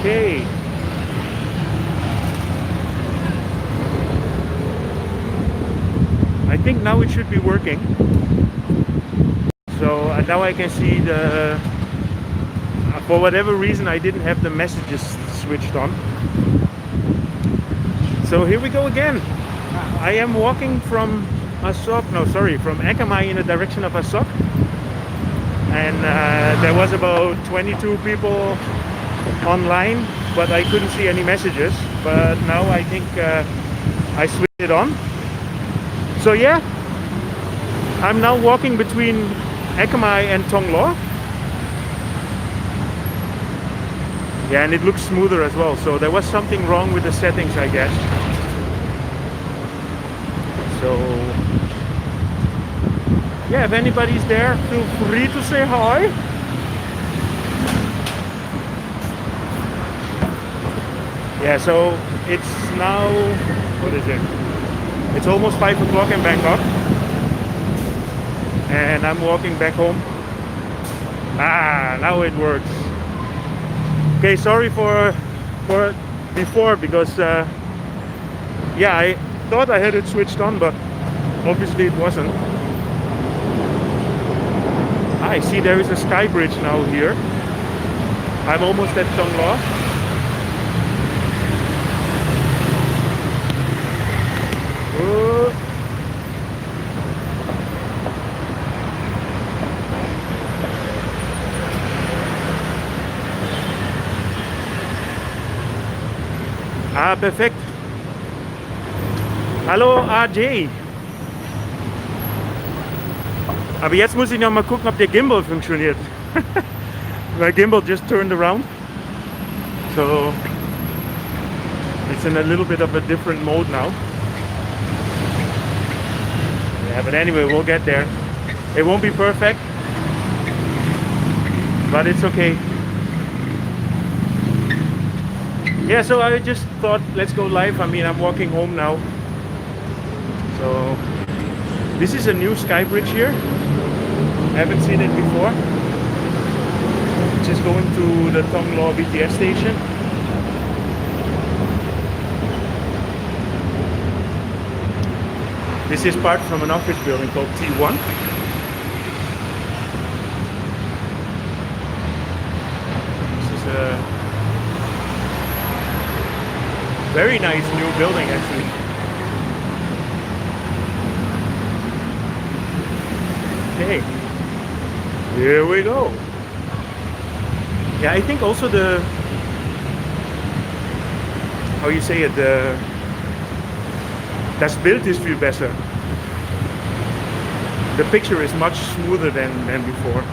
Okay. I think now it should be working. So now I can see the... for whatever reason I didn't have the messages switched on. So here we go again. I am walking from Asok, no sorry, from Akamai in the direction of Asok. And there was about 22 people online, but I couldn't see any messages. But now I think I switched it on. So yeah, I'm now walking between Akamai and Thong Lo. Yeah, and it looks smoother as well. So there was something wrong with the settings, I guess. So yeah, if anybody's there, feel free to say hi. Yeah, so it's now, what is it? It's almost 5 o'clock in Bangkok. And I'm walking back home. Ah, now it works. Okay, sorry for before, because yeah, I thought I had it switched on, but obviously it wasn't. I see there is a skybridge now here. I'm almost at Thong Lo. Ah, perfekt. Hallo AJ. Aber jetzt muss ich noch mal gucken, ob der Gimbal funktioniert. My gimbal just turned around. So it's in a little bit of a different mode now. Yeah, but anyway, we'll get there. It won't be perfect, but it's okay. Yeah, so I just thought, let's go live. I mean, I'm walking home now. So this is a new sky bridge here. I haven't seen it before. Just going to the Thong Lo BTS station. This is part from an office building called T1. This is a very nice new building actually. Okay, here we go. Yeah, I think also the, how you say it, das Bild ist viel besser. The picture is much smoother than before.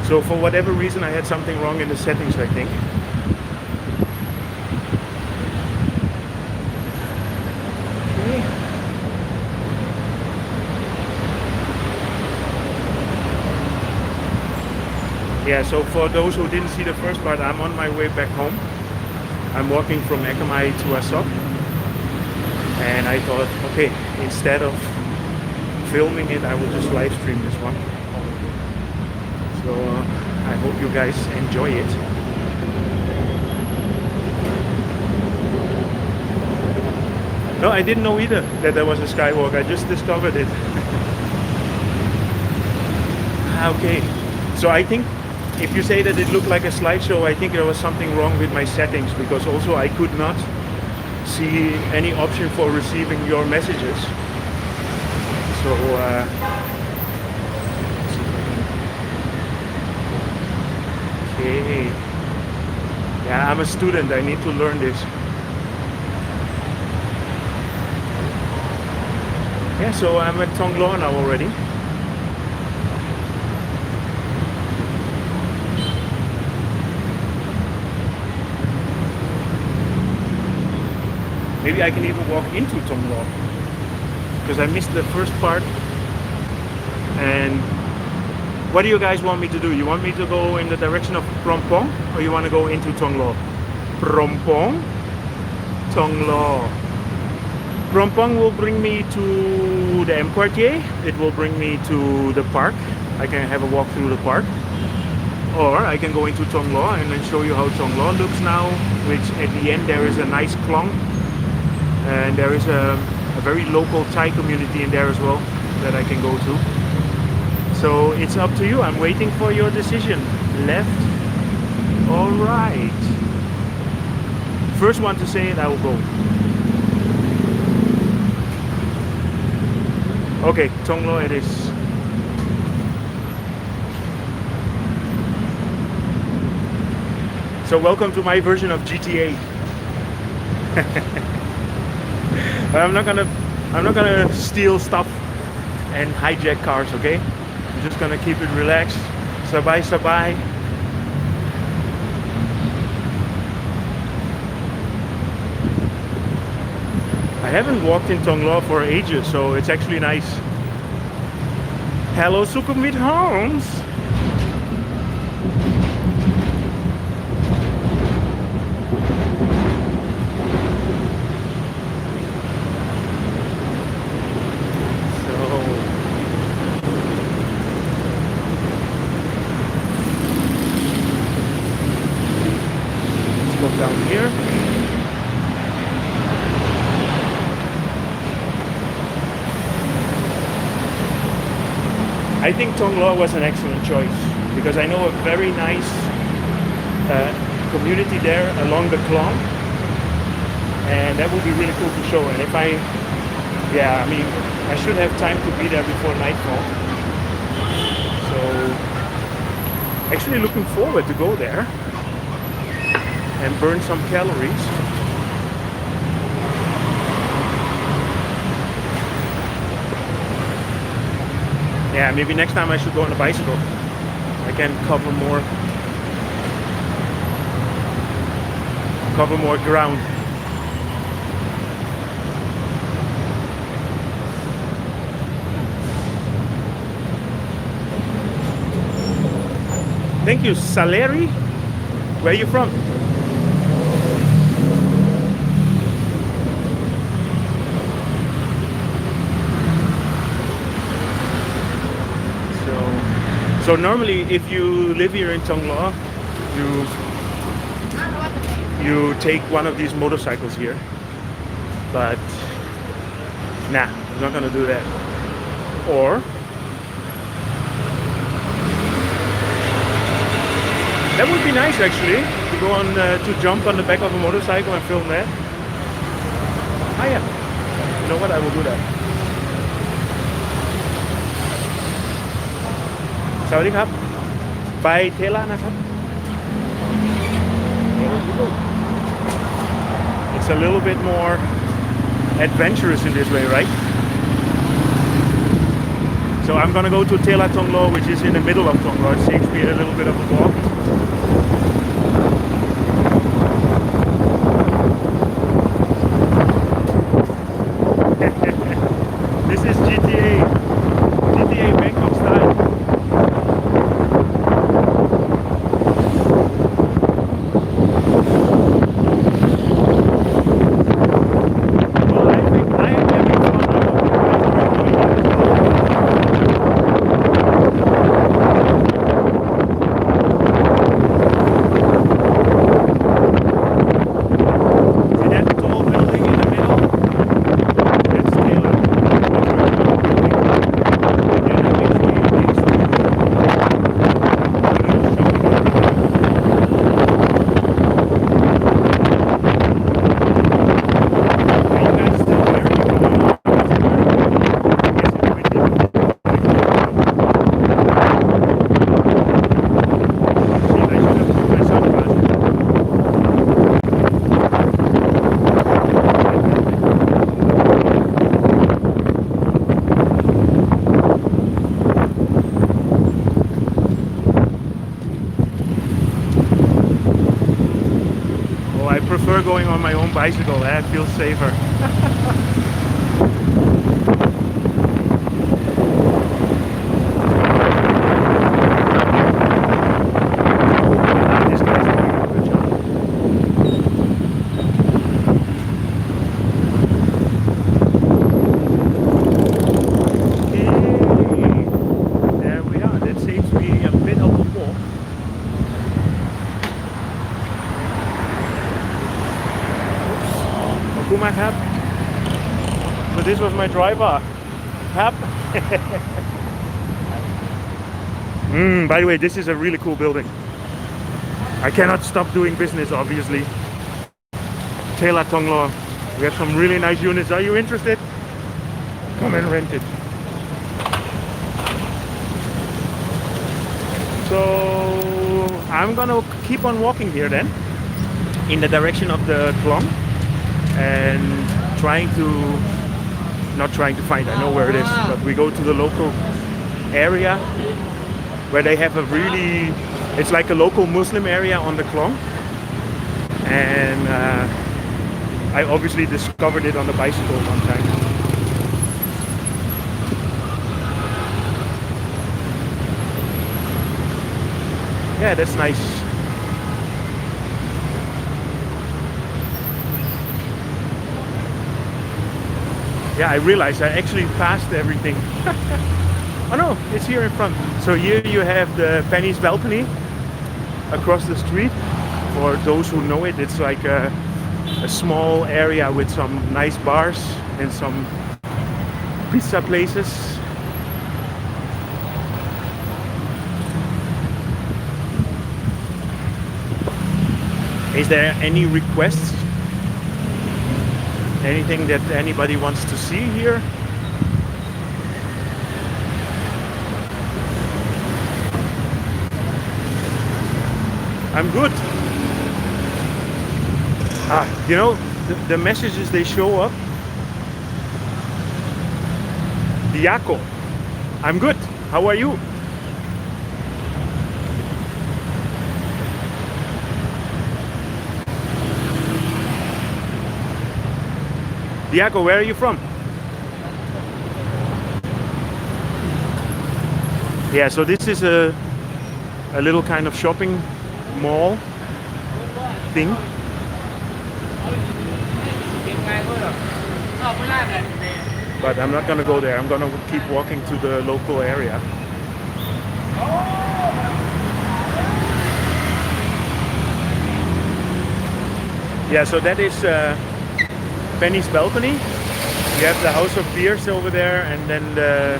So for whatever reason I had something wrong in the settings, I think. Okay. Yeah, so for those who didn't see the first part, I'm on my way back home. I'm walking from Akamai to Asok. And I thought, okay, instead of filming it, I will just live stream this one. So I hope you guys enjoy it. No, I didn't know either that there was a skywalk. I just discovered it. Okay, so I think if you say that it looked like a slideshow, I think there was something wrong with my settings, because also I could not see any option for receiving your messages. So okay, yeah, I'm a student, I need to learn this. Yeah, so I'm at Thong Lo now already. Maybe I can even walk into Thong Lo, because I missed the first part. And what do you guys want me to do? You want me to go in the direction of Phrom Phong, or you want to go into Thong Lo? Phrom Phong, Thong Lo. Phrom Phong will bring me to the M Quartier. It will bring me to the park. I can have a walk through the park. Or I can go into Thong Lo and then show you how Thong Lo looks now, which at the end there is a nice Khlong, and there is a very local Thai community in there as well that I can go to. So it's up to you. I'm waiting for your decision. Left or right? First one to say it, I will go. Okay, Thong Lo it is. So welcome to my version of GTA. I'm not gonna steal stuff and hijack cars, okay? I'm just gonna keep it relaxed. Sabay sabay. I haven't walked in Thong Lo for ages, so it's actually nice. Hello Sukhumvit Homes. Down here. I think Thong Lo was an excellent choice because I know a very nice community there along the Khlong, and that would be really cool to show. And if I mean, I should have time to be there before nightfall. So actually looking forward to go there and burn some calories. Yeah, maybe next time I should go on a bicycle. I can cover more ground. Thank you, Saleri. Where are you from? So normally, if you live here in Thong Lo, you take one of these motorcycles here. But nah, I'm not gonna do that. Or that would be nice actually to go on to jump on the back of a motorcycle and film that. Ah yeah, you know what? I will do that. สวัสดีครับไปเทล่านะครับ It's a little bit more adventurous in this way, right? So I'm gonna go to Tela Thong Lo, which is in the middle of Thong Lo. It saves me a little bit of a walk. This is GTA Bangkok style. prefer going on my own bicycle. That feels safer. This guy's doing a good job. Okay, there we are. That saves me a bit of a walk. my hat. So this was my driver hat. By the way, this is a really cool building. I cannot stop doing business, obviously. Taylor Thonglor. We have some really nice units. Are you interested? Come and rent it. So I'm gonna keep on walking here then, in the direction of the Khlong, and not trying to find, I know where it is, but we go to the local area where they have a really, it's like a local Muslim area on the Khlong, and I obviously discovered it on the bicycle one time. Yeah, that's nice. Yeah, I realized I actually passed everything. Oh no, it's here in front. So here you have the Penny's balcony across the street. For those who know it, it's like a small area with some nice bars and some pizza places. Is there any requests? Anything that anybody wants to see here? I'm good. You know, the messages they show up. Diako, I'm good. How are you? Diako, where are you from? Yeah, so this is a little kind of shopping mall thing. But I'm not gonna go there. I'm gonna keep walking to the local area. Yeah, so that is Penny's balcony. We have the House of Beers over there, and then the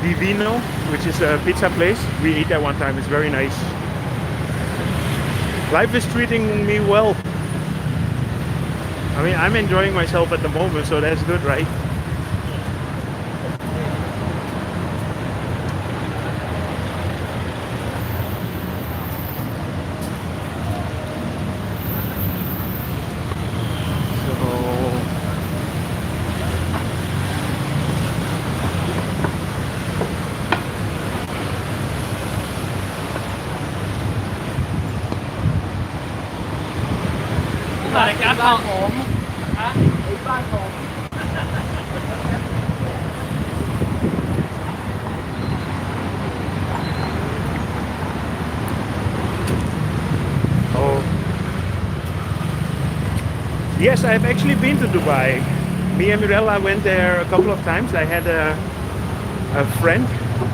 Divino, which is a pizza place. We ate there one time. It's very nice. Life is treating me well. I mean, I'm enjoying myself at the moment, so that's good, right? Yes, I've actually been to Dubai. Me and Mirella went there a couple of times. I had a friend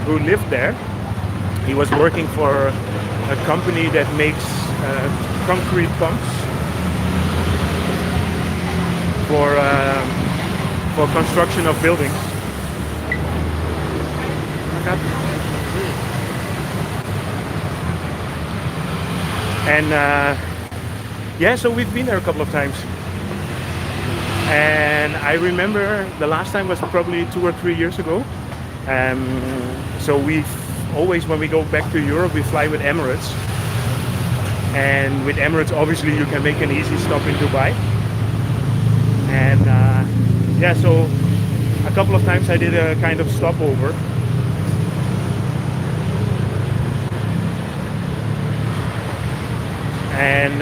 who lived there. He was working for a company that makes concrete pumps for construction of buildings. And yeah, so we've been there a couple of times. And I remember the last time was probably 2 or 3 years ago. So we always, when we go back to Europe, we fly with Emirates. And with Emirates, obviously, you can make an easy stop in Dubai. And yeah, so a couple of times I did a kind of stopover. And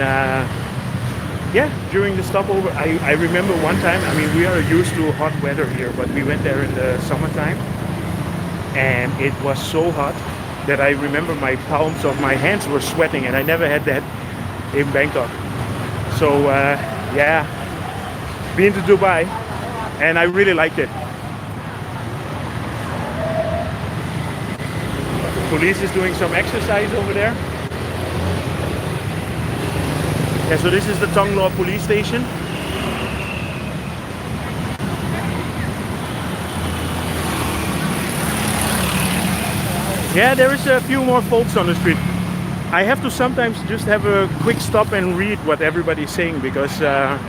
yeah, during the stopover, I remember one time, I mean, we are used to hot weather here, but we went there in the summertime, and it was so hot that I remember my palms of my hands were sweating, and I never had that in Bangkok. So yeah, been to Dubai, and I really liked it. The police is doing some exercise over there. Yeah, so this is the Thong Lo police station. Yeah, there is a few more folks on the street. I have to sometimes just have a quick stop and read what everybody's saying because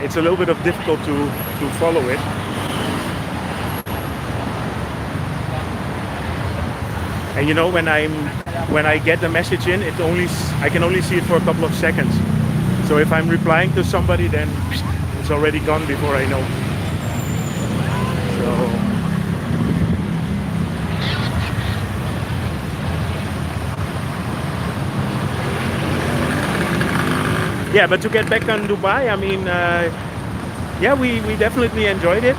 it's a little bit of difficult to follow it. And you know, when I get the message in, I can only see it for a couple of seconds. So if I'm replying to somebody, then it's already gone before I know. So yeah, but to get back on Dubai, I mean, yeah, we definitely enjoyed it.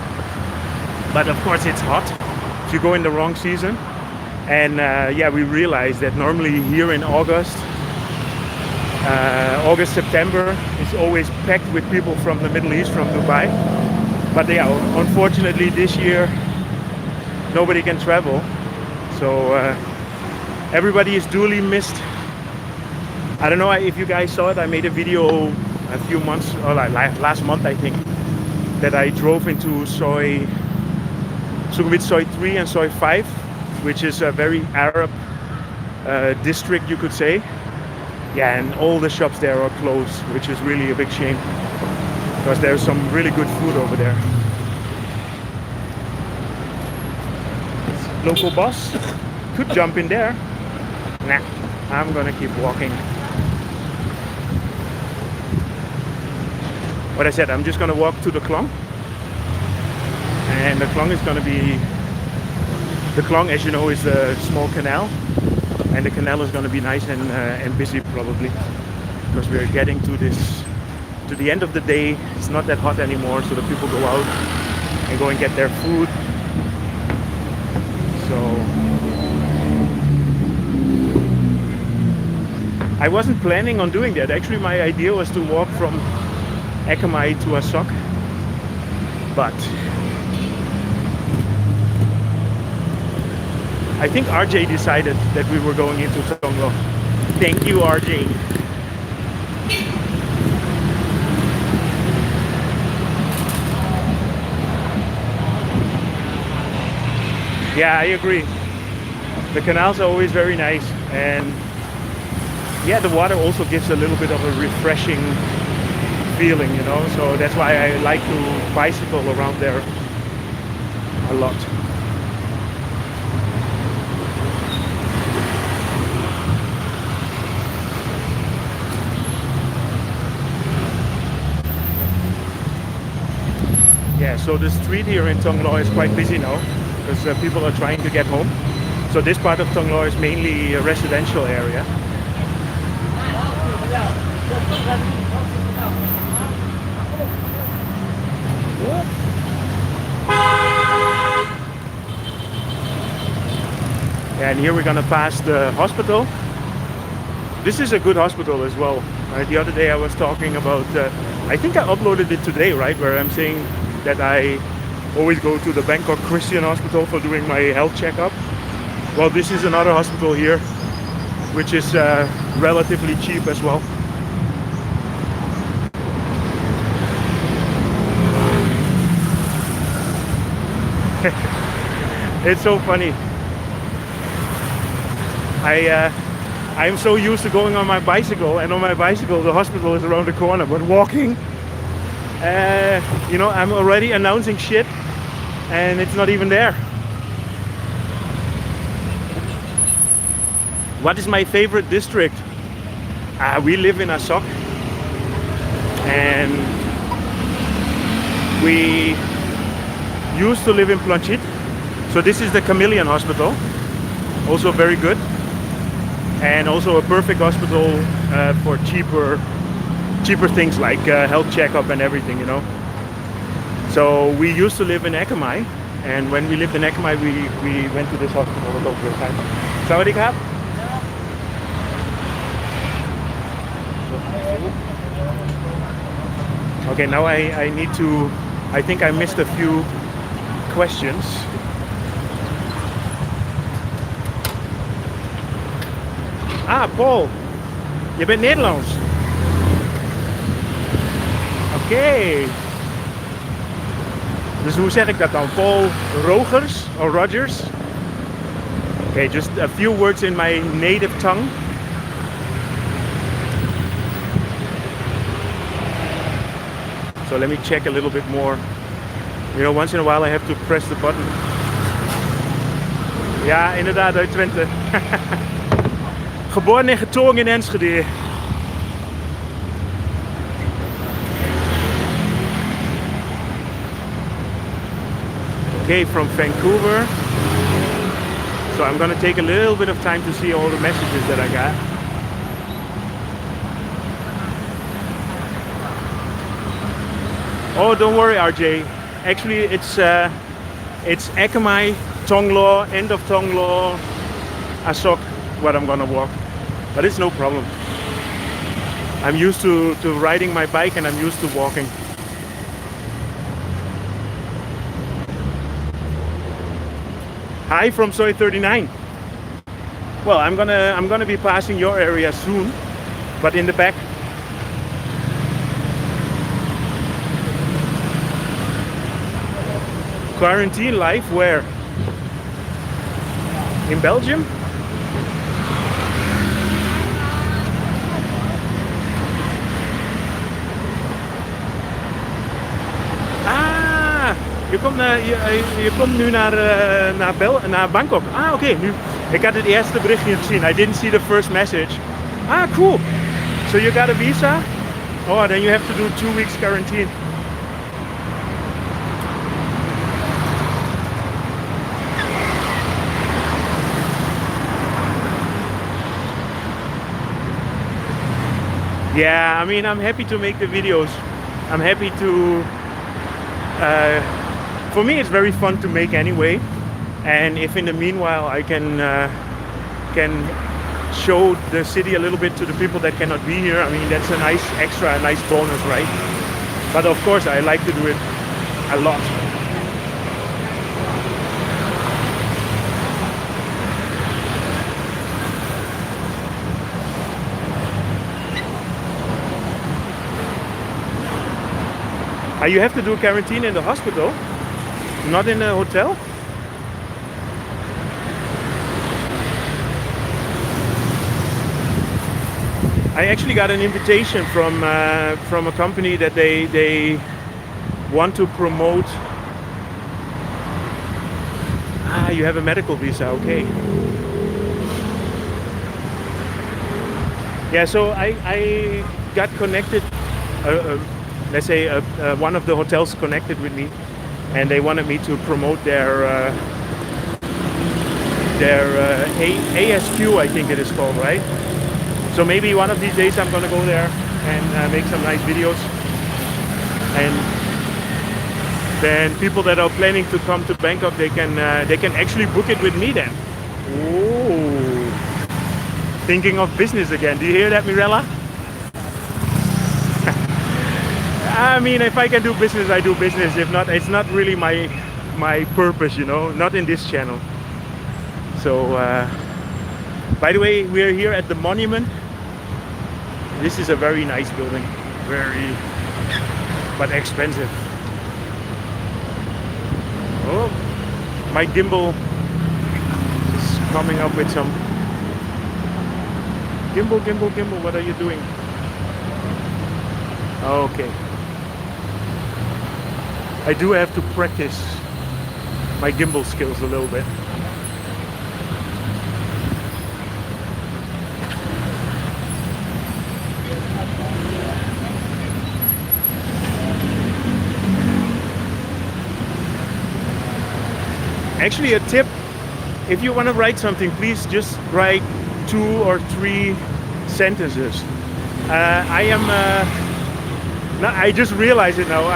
But of course, it's hot if you go in the wrong season. And yeah, we realized that normally here in August, September is always packed with people from the Middle East, from Dubai. But yeah, unfortunately this year, nobody can travel. So everybody is duly missed. I don't know if you guys saw it. I made a video a few months, or like last month I think, that I drove into Sukhumvit Soi 3 and Soi 5, which is a very Arab district, you could say. Yeah, and all the shops there are closed, which is really a big shame because there's some really good food over there. Local bus could jump in there. Nah, I'm gonna keep walking. What I said, I'm just gonna walk to the Khlong, and the Khlong is gonna be, the Khlong, as you know, is a small canal, and the canal is gonna be nice and busy probably, because we're getting to the end of the day. It's not that hot anymore, so the people go out and go and get their food. So I wasn't planning on doing that. Actually, my idea was to walk from Ekamai to Asok, but I think RJ decided that we were going into Thong Lo. Thank you, RJ. Yeah, I agree. The canals are always very nice, and yeah, the water also gives a little bit of a refreshing feeling, you know, so that's why I like to bicycle around there a lot. Yeah, so the street here in Thong Lo is quite busy now because people are trying to get home. So this part of Thong Lo is mainly a residential area. And here we're gonna pass the hospital. This is a good hospital as well. The other day I was talking about, I think I uploaded it today, right? Where I'm saying that I always go to the Bangkok Christian hospital for doing my health checkup. Well, this is another hospital here, which is relatively cheap as well. It's so funny. I'm so used to going on my bicycle, and on my bicycle the hospital is around the corner, but walking, you know, I'm already announcing shit and it's not even there. What is my favorite district? We live in Asok, and we used to live in Planchit. So this is the Chameleon Hospital, also very good, and also a perfect hospital for cheaper things like health checkup and everything, you know. So we used to live in Ekamai, and when we lived in Ekamai, we went to this hospital a lot of time. Sawadee krap. Okay, now I need to, I think I missed a few questions. Ah, Paul, je bent Nederlands. Oké. Dus hoe zeg ik dat dan? Paul Rogers of Rogers? Okay, just a few words in my native tongue. So let me check a little bit more. You know, once in a while I have to press the button. Ja, inderdaad, uit Twente. Geboren en getogen in Enschede. Okay, from Vancouver. So I'm gonna take a little bit of time to see all the messages that I got. Oh, don't worry, RJ. Actually, it's Akamai, Thong Lo, end of Thong Lo, Asok, what I'm gonna walk. But it's no problem. I'm used to riding my bike and I'm used to walking. Hi from Soy 39. Well, I'm gonna be passing your area soon, but in the back. Quarantine life where? In Belgium? Je komt nu naar Bangkok. Ah, oké. Nu, ik had het eerste berichtje gezien. I didn't see the first message. Ah, cool. So you got a visa? Oh, then you have to do 2 weeks quarantine. Yeah, I mean, I'm happy to make the videos. I'm happy to... for me, it's very fun to make anyway. And if in the meanwhile I can show the city a little bit to the people that cannot be here, I mean, that's a nice extra, a nice bonus, right? But of course, I like to do it a lot. You have to do quarantine in the hospital, not in a hotel? I actually got an invitation from a company that they want to promote. Ah, you have a medical visa, okay. Yeah, so I got connected. Let's say one of the hotels connected with me, and they wanted me to promote their ASQ, I think it is called, right? So maybe one of these days I'm gonna go there and make some nice videos, and then people that are planning to come to Bangkok, they can actually book it with me then. Ooh, thinking of business again. Do you hear that, Mirella? I mean, if I can do business, I do business. If not, it's not really my purpose, you know, not in this channel. So, by the way, we're here at the monument. This is a very nice building, but expensive. Oh, my gimbal is coming up with some. Gimbal, what are you doing? Okay. I do have to practice my gimbal skills a little bit. Actually, a tip, if you want to write something, please just write 2 or 3 sentences. I just realized it now.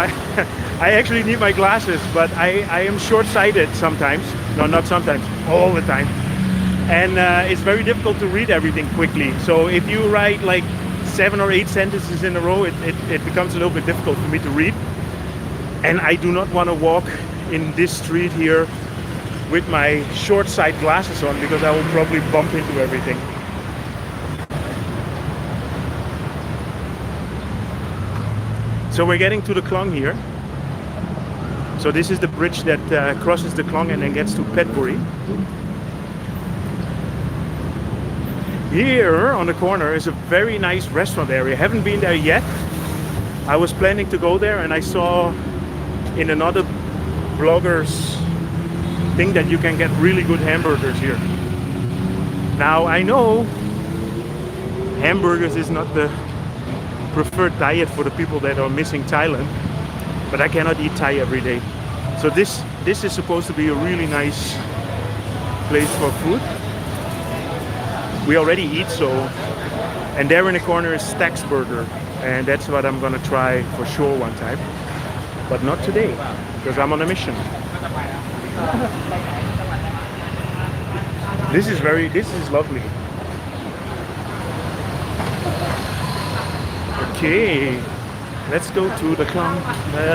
I actually need my glasses, but I am short-sighted sometimes. No, not sometimes, all the time. And it's very difficult to read everything quickly. So if you write like 7 or 8 sentences in a row, it becomes a little bit difficult for me to read. And I do not want to walk in this street here with my short-sight glasses on, because I will probably bump into everything. So we're getting to the Khlong here. So this is the bridge that crosses the Khlong and then gets to Petbury. Here on the corner is a very nice restaurant area. I haven't been there yet. I was planning to go there and I saw in another blogger's thing that you can get really good hamburgers here. Now I know hamburgers is not the preferred diet for the people that are missing Thailand, but I cannot eat Thai every day. So this is supposed to be a really nice place for food. We already eat, so, and there in the corner is Stack's Burger, and that's what I'm gonna try for sure one time, but not today because I'm on a mission. This is lovely. Okay, let's go to the Khlong.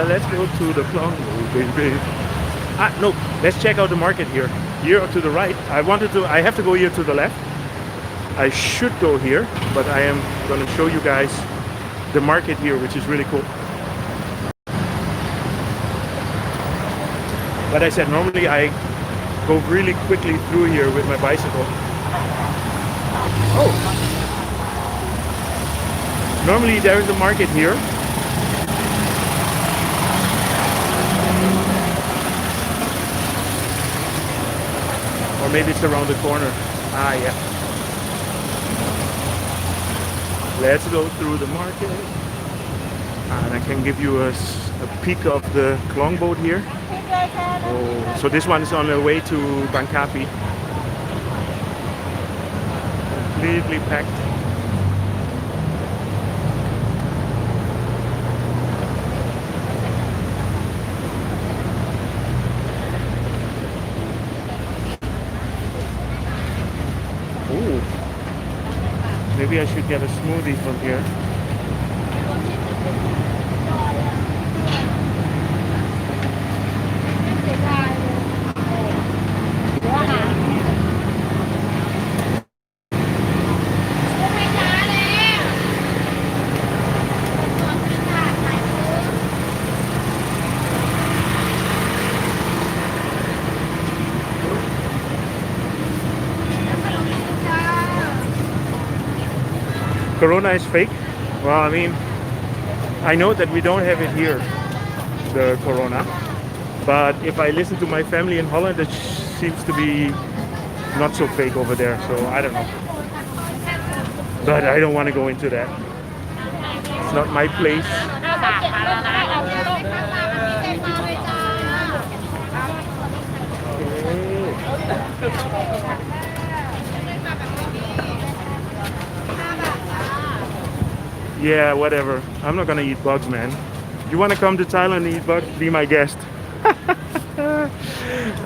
Let's go to the Khlong, baby. No, let's check out the market here. Here to the right. I have to go here to the left. I should go here, but I am going to show you guys the market here, which is really cool. But I said normally I go really quickly through here with my bicycle. Oh! Normally there is a market here. Or maybe it's around the corner. Ah, yeah. Let's go through the market. And I can give you a peek of the Khlong boat here. Oh, so this one is on the way to Bangkok. Completely packed. Maybe I should get a smoothie from here. Corona is fake. Well, I mean, I know that we don't have it here, the Corona. But if I listen to my family in Holland, it seems to be not so fake over there. So I don't know. But I don't want to go into that. It's not my place. Yeah, whatever. I'm not gonna eat bugs, man. You wanna come to Thailand and eat bugs? Be my guest.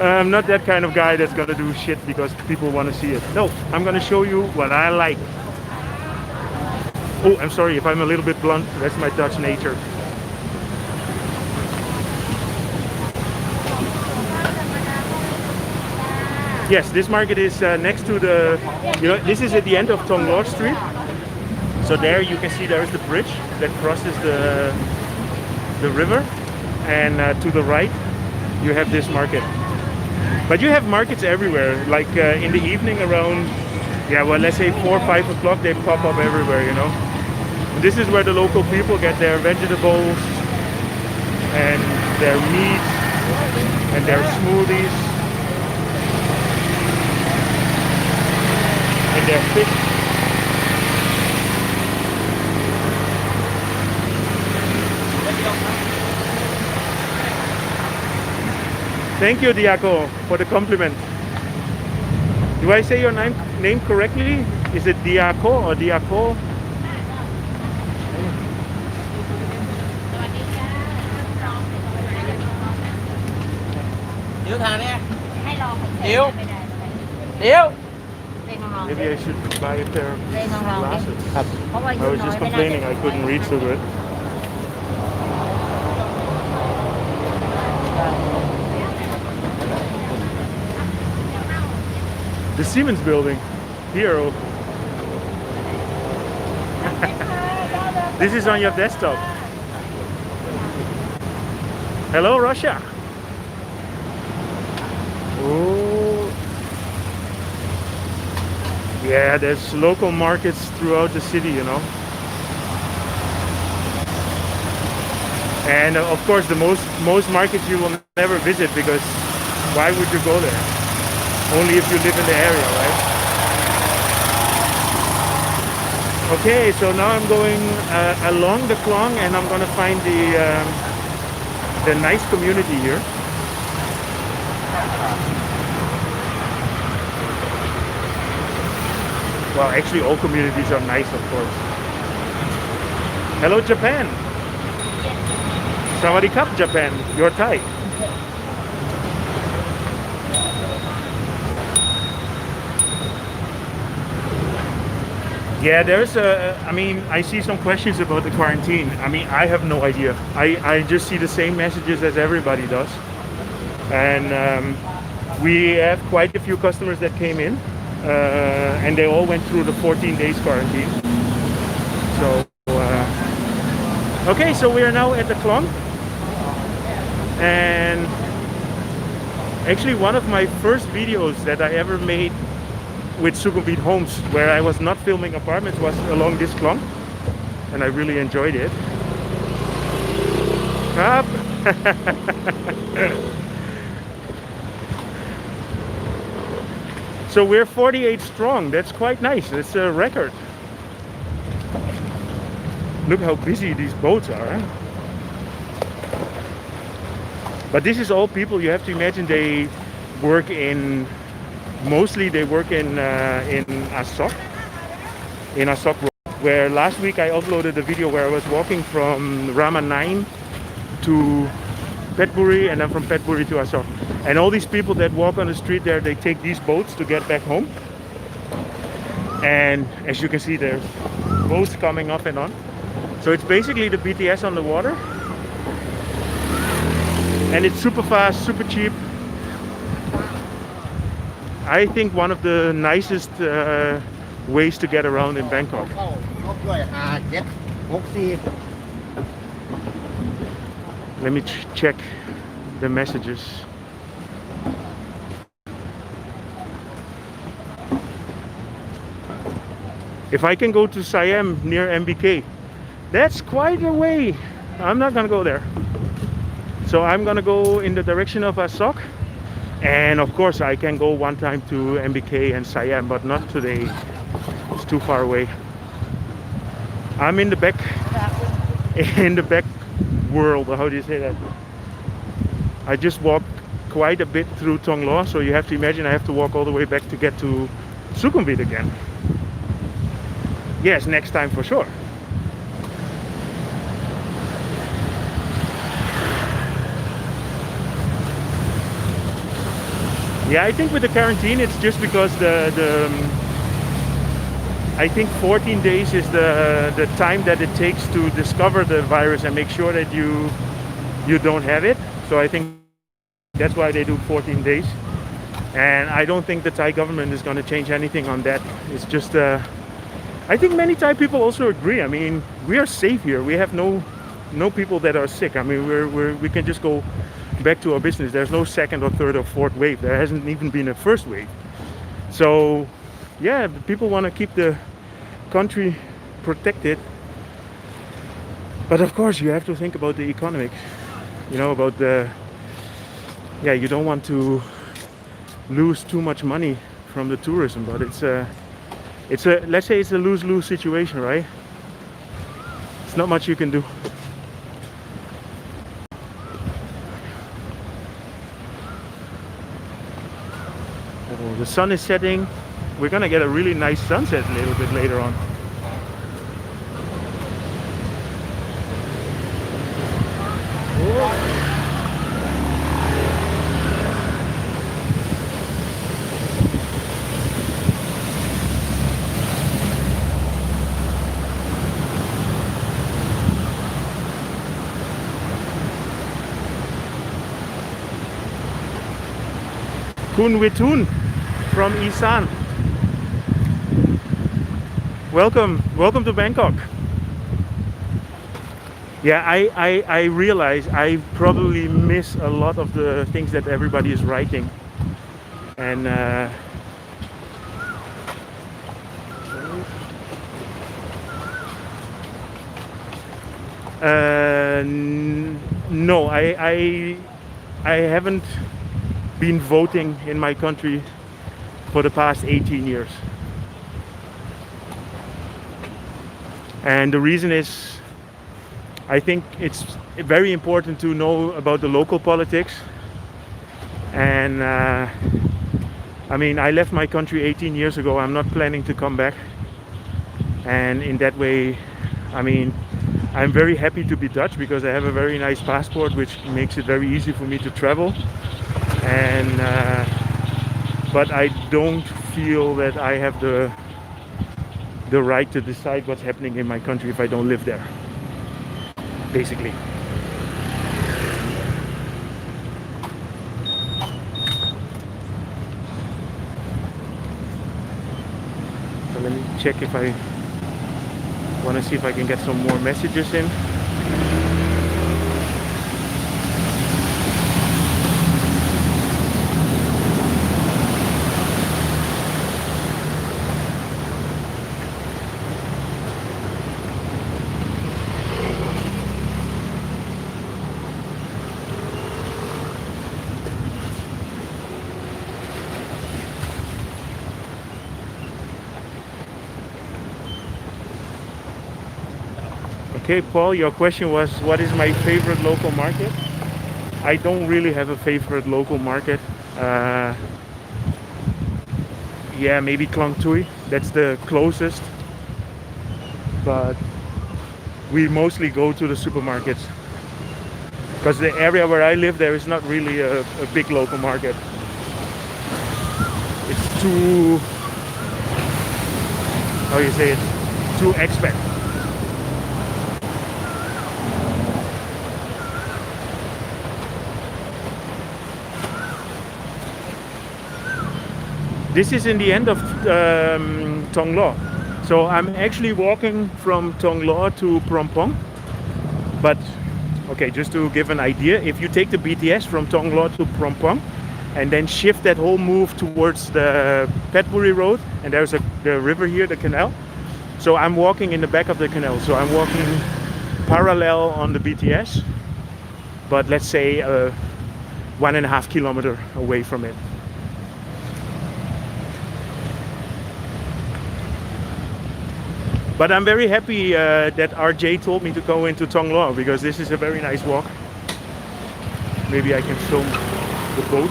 I'm not that kind of guy that's gonna do shit because people wanna see it. No, I'm gonna show you what I like. Oh, I'm sorry if I'm a little bit blunt. That's my Dutch nature. Yes, this market is next to the, this is at the end of Thonglor Street. So there you can see there is the bridge that crosses the river, and to the right you have this market. But you have markets everywhere, like in the evening around, well, let's say 4 or 5 o'clock, they pop up everywhere, And this is where the local people get their vegetables and their meat and their smoothies and their fish. Thank you, Diako, for the compliment. Do I say your name correctly? Is it Diako or Diako? Maybe I should buy a pair of glasses. I was just complaining I couldn't read so good. The Siemens building here. This is on your desktop. Hello, Russia. Oh, Yeah, there's local markets throughout the city, you know. And of course, the most markets you will never visit, because why would you go there? Only if you live in the area, right? Okay, so now I'm going along the Khlong, and I'm gonna find the nice community here. Well, actually, all communities are nice, of course. Hello, Japan. Sawadee Cup, Japan. You're Thai. Yeah, there's I mean, I see some questions about the quarantine. I mean, I have no idea. I just see the same messages as everybody does. And we have quite a few customers that came in, and they all went through the 14 days quarantine. So, okay, so we are now at the Khlong. And actually, one of my first videos that I ever made with Sukhumvit Homes, where I was not filming apartments, was along this Khlong, and I really enjoyed it. Up. So we're 48 strong. That's quite nice. It's a record. Look how busy these boats are. Huh? But this is all people. You have to imagine they work in. Mostly they work in Asok, where last week I uploaded a video where I was walking from Rama 9 to Petburi, and then from Petburi to Asok. And all these people that walk on the street there, they take these boats to get back home. And as you can see, there's boats coming off and on. So it's basically the BTS on the water. And it's super fast, super cheap. I think one of the nicest ways to get around in Bangkok. Let me check the messages. If I can go to Siam near MBK, that's quite a way. I'm not gonna go there. So I'm gonna go in the direction of Asok. And of course I can go one time to MBK and Siam, but not today. It's too far away. I'm in the back world, how do you say that? I just walked quite a bit through Thong Lo, so you have to imagine I have to walk all the way back to get to Sukhumvit again. Yes, next time for sure. Yeah, I think with the quarantine, it's just because I think 14 days is the time that it takes to discover the virus and make sure that you don't have it. So I think that's why they do 14 days. And I don't think the Thai government is going to change anything on that. It's just, I think many Thai people also agree. I mean, we are safe here. We have no people that are sick. I mean, we can just go back to our business. There's no second or third or fourth wave. There hasn't even been a first wave. So yeah, people want to keep the country protected, but of course you have to think about the economics, you know, about the, yeah, you don't want to lose too much money from the tourism, but it's a let's say it's a lose-lose situation, right? It's not much you can do. Oh, the sun is setting. We're gonna get a really nice sunset a little bit later on. Kun Witun from Isan. Welcome to Bangkok. Yeah, I realize I probably miss a lot of the things that everybody is writing, and No, I haven't been voting in my country for the past 18 years. And the reason is, I think it's very important to know about the local politics. And I mean, I left my country 18 years ago. I'm not planning to come back. And in that way, I mean, I'm very happy to be Dutch because I have a very nice passport, which makes it very easy for me to travel. And but I don't feel that I have the right to decide what's happening in my country if I don't live there, basically. So let me check if I want to see if I can get some more messages in. Okay, Paul, your question was, what is my favorite local market? I don't really have a favorite local market. Yeah, maybe Khlong, that's the closest. But we mostly go to the supermarkets. Because the area where I live, there is not really a big local market. It's too, how you say it, too expat. This is in the end of Thong Lo. So I'm actually walking from Thong Lo to Phrom Phong. But, okay, just to give an idea, if you take the BTS from Thong Lo to Phrom Phong and then shift that whole move towards the Petbury Road, and there's the river here, the canal. So I'm walking in the back of the canal. So I'm walking parallel on the BTS, but let's say 1.5 kilometers away from it. But I'm very happy that RJ told me to go into Thong Lo because this is a very nice walk. Maybe I can film the boat.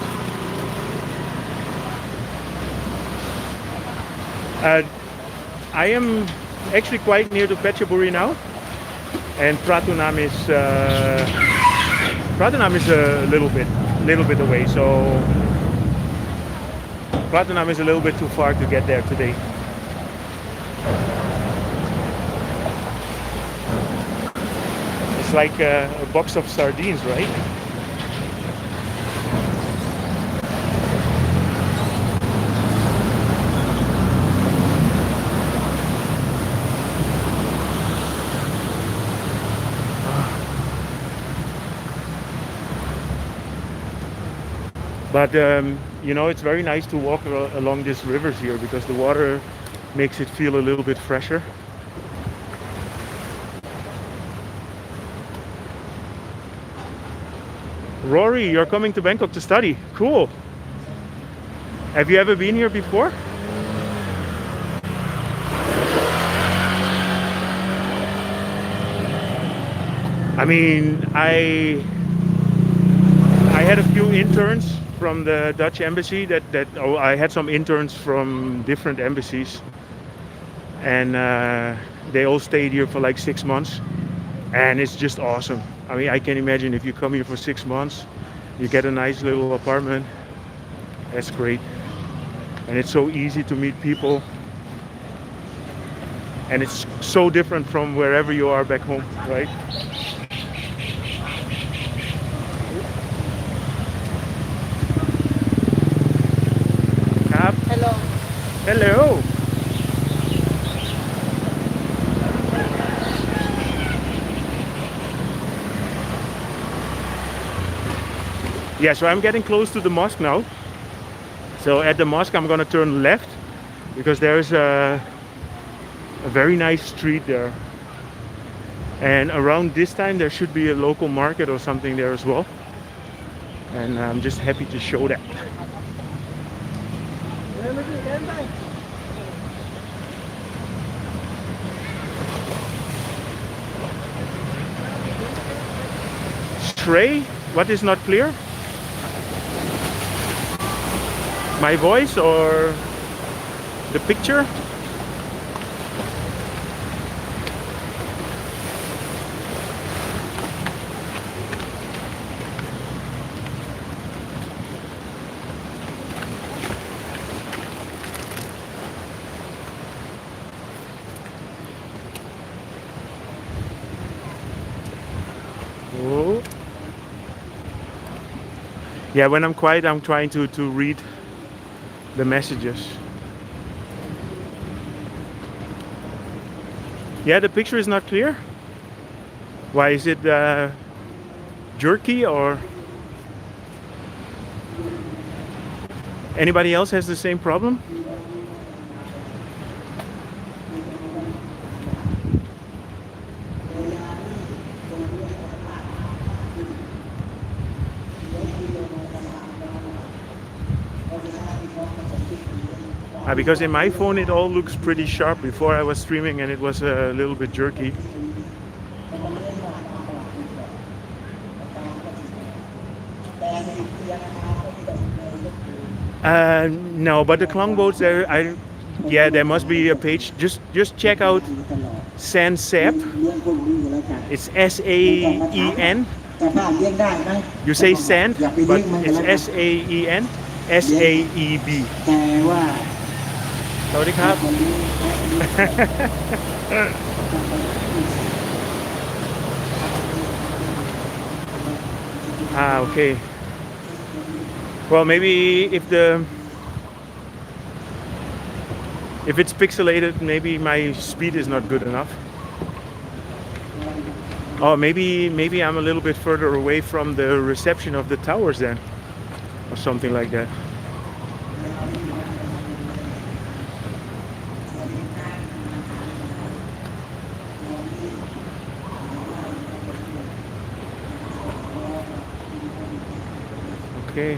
I am actually quite near to Petbury now, and Pratunam is a little bit away. So Pratunam is a little bit too far to get there today. It's like a box of sardines, right? But you know, it's very nice to walk along these rivers here because the water makes it feel a little bit fresher. Rory, you're coming to Bangkok to study. Cool. Have you ever been here before? I mean, I had a few interns from the Dutch embassy I had some interns from different embassies, and they all stayed here for like 6 months, and it's just awesome. I mean, I can imagine if you come here for 6 months, you get a nice little apartment. That's great. And it's so easy to meet people. And it's so different from wherever you are back home, right? Hello. Hello. Yeah, so I'm getting close to the mosque now. So at the mosque I'm gonna turn left because there's a very nice street there. And around this time there should be a local market or something there as well, and I'm just happy to show that. Stray, what is not clear? My voice or the picture? Oh. Yeah, when I'm quiet, I'm trying to read the messages. Yeah, the picture is not clear. Why is it jerky, or anybody else has the same problem? Because in my phone it all looks pretty sharp. Before I was streaming and it was a little bit jerky. No, but the Khlong boats there, yeah, there must be a page. Just check out San Sep. It's SAEN. You say sand, but it's SAEN, SAEB. สวัสดีครับ Okay. Well, maybe if it's pixelated, maybe my speed is not good enough. Oh, maybe I'm a little bit further away from the reception of the towers then, or something like that. Okay.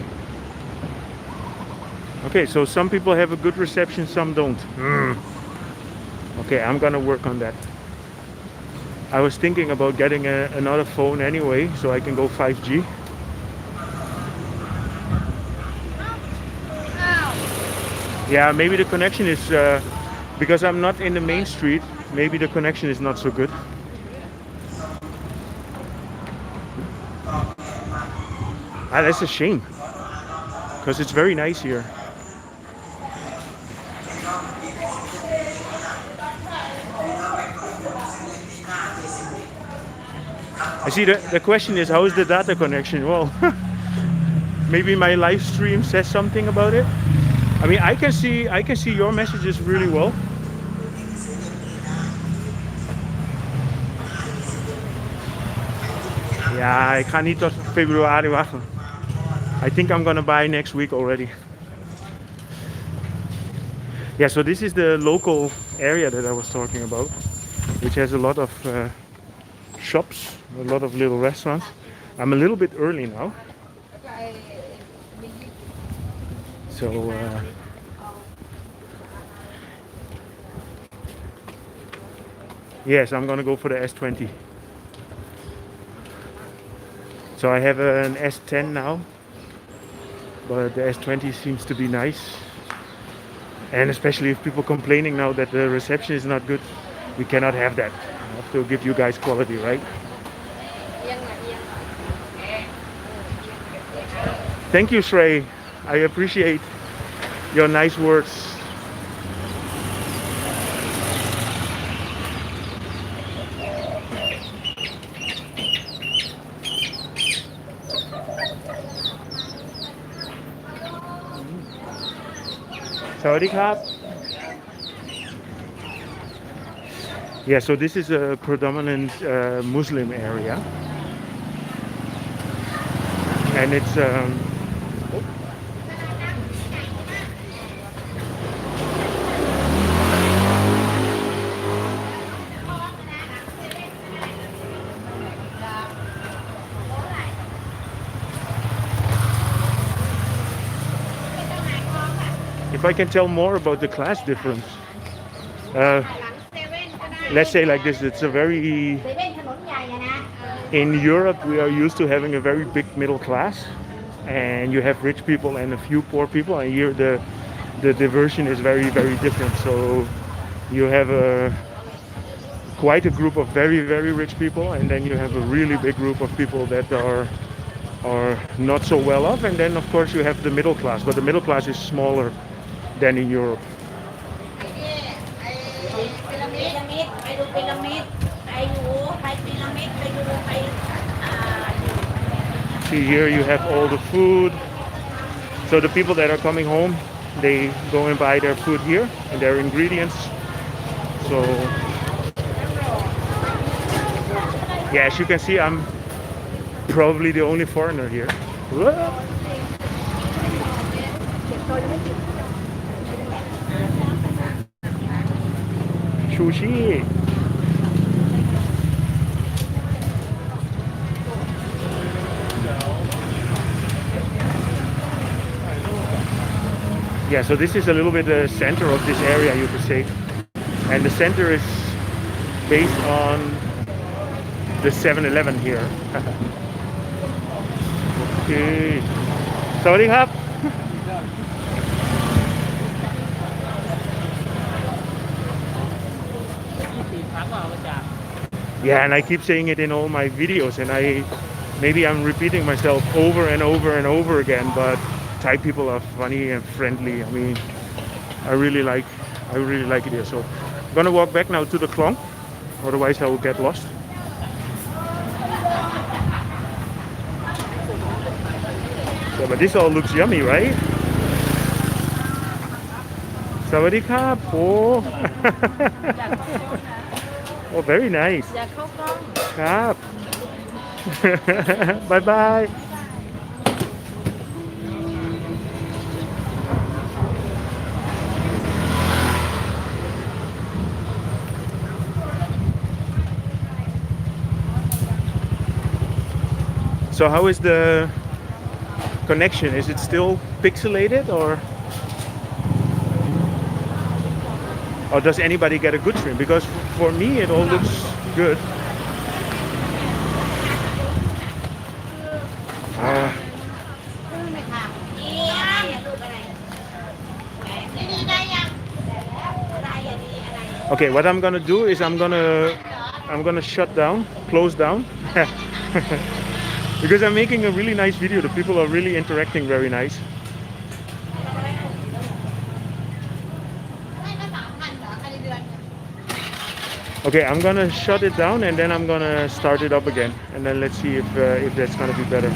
Okay, so some people have a good reception, some don't. Okay, I'm gonna work on that. I was thinking about getting another phone anyway, so I can go 5G. Yeah, maybe the connection is, because I'm not in the main street, maybe the connection is not so good. That's a shame, because it's very nice here. I see the question is, how is the data connection? Well, maybe my live stream says something about it. I mean, I can see your messages really well. Ja, ik ga niet tot februari wachten. I think I'm gonna buy next week already. Yeah, so this is the local area that I was talking about, which has a lot of shops, a lot of little restaurants. I'm a little bit early now. So yes, I'm gonna go for the S20. So I have an S10 now, but the S20 seems to be nice. And especially if people complaining now that the reception is not good, we cannot have that. I have to give you guys quality, right? Thank you, Shrey. I appreciate your nice words. Sawadee krap. Yeah, so this is a predominant Muslim area, and it's if I can tell more about the class difference. Uh, let's say like this, it's a very, in Europe we are used to having a very big middle class, and you have rich people and a few poor people, and here the diversion is very, very different. So you have quite a group of very, very rich people, and then you have a really big group of people that are not so well off, and then of course you have the middle class, but the middle class is smaller than in Europe. See, here you have all the food. So the people that are coming home, they go and buy their food here and their ingredients. So yeah, as you can see, I'm probably the only foreigner here. Sushi. Yeah, so this is a little bit the center of this area, you could say. And the center is based on the 7-Eleven here. Okay. สวัสดีครับ Yeah, and I keep saying it in all my videos, and maybe I'm repeating myself over and over and over again, but Thai people are funny and friendly. I mean, I really like it here. So I'm gonna walk back now to the Khlong, otherwise I will get lost. So, but this all looks yummy, right? Sawadee krap. Oh. Oh, very nice. Krap. Bye bye. So how is the connection? Is it still pixelated, or does anybody get a good stream? Because for me it all looks good. Okay, what I'm gonna do is I'm gonna shut down, close down. Because I'm making a really nice video. The people are really interacting very nice. Okay, I'm gonna shut it down and then I'm gonna start it up again, and then let's see if that's gonna be better.